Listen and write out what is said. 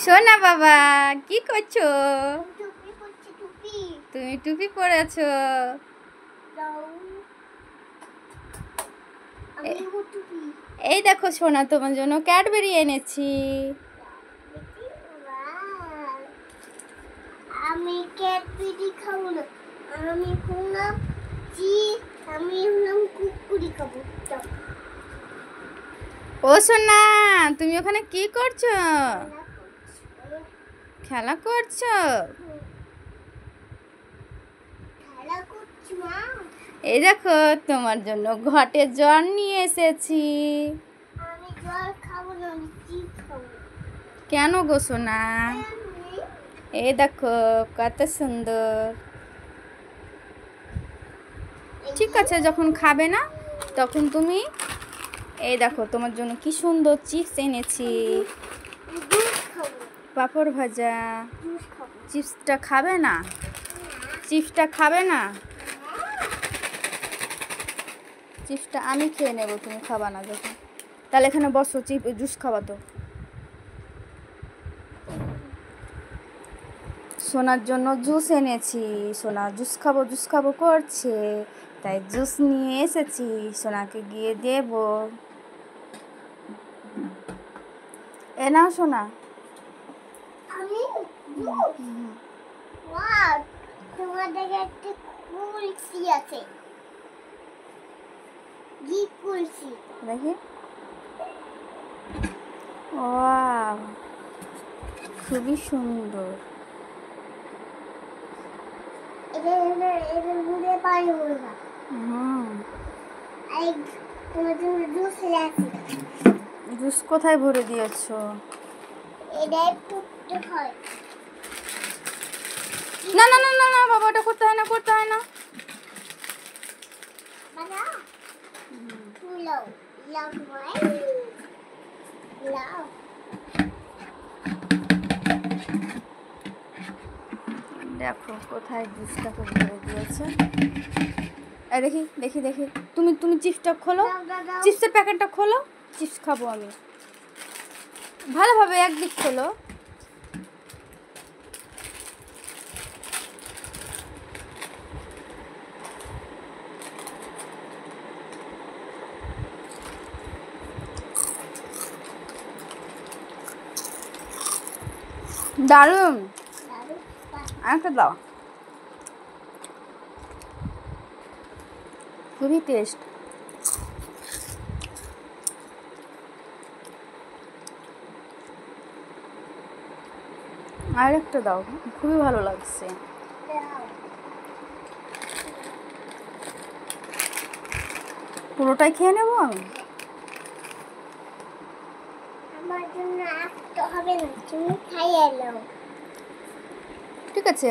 সোনা বাবা কি করছো? তুমি টুপি পরেছো। এই দেখো সোনা, তোমার জন্য ক্যাডবেরি এনেছি। আমি ক্যাডবেরি খাবো না, আমি হলাম কুকুরি খাবো। ও সোনা, তুমি ওখানে কি করছো? খেলা করছো? এই দেখো তোমার জন্য ঘটে জল নিয়ে এসেছি। আমি জল খাবো না, আমি চিপস খাবো। কেন গো সোনা? এই দেখো কত সুন্দর। ঠিক আছে, যখন খাবে না তখন তুমি এই দেখো তোমার জন্য কি সুন্দর চিপস এনেছি, পাঁপড় ভাজা। চিপসটা খাবে না? চিপসটা খাবে না? চিপসটা আমি খেয়ে নেবো, তুমি খাবা না যখন। তাহলে এখানে বসো, জুস খাওয়া তো। সোনার জন্য জুস এনেছি। সোনা জুস খাবো করছে, তাই জুস নিয়ে এসেছি, সোনাকে গিয়ে দেব। এ নাও সোনা। তোমাদের একটা কুলসি আছে, কুলসি দেখি। ওয়াও, খুবই সুন্দর। জুস কোথায় ভরে দিয়েছো? না না না না না বাবা, ওটা করতে হয় না, করতে হয় না। দেখো কোথায় জুসটাকে ভরে দিয়েছে। দেখি দেখি দেখি, তুমি চিপসটা খোলো, চিপসের প্যাকেটটা খোলো, চিপস খাবো আমি। ভালোভাবে একদিক খোলো। দারুণ, আরেকটা দাও। খুবই টেস্ট। আরেকটা দাও, খুবই ভালো লাগছে। পুরোটাই খেয়ে নেবো আমি। আমার জন্য আসতে হবে না, তুমি খাইয়ে নাও। ঠিক আছে।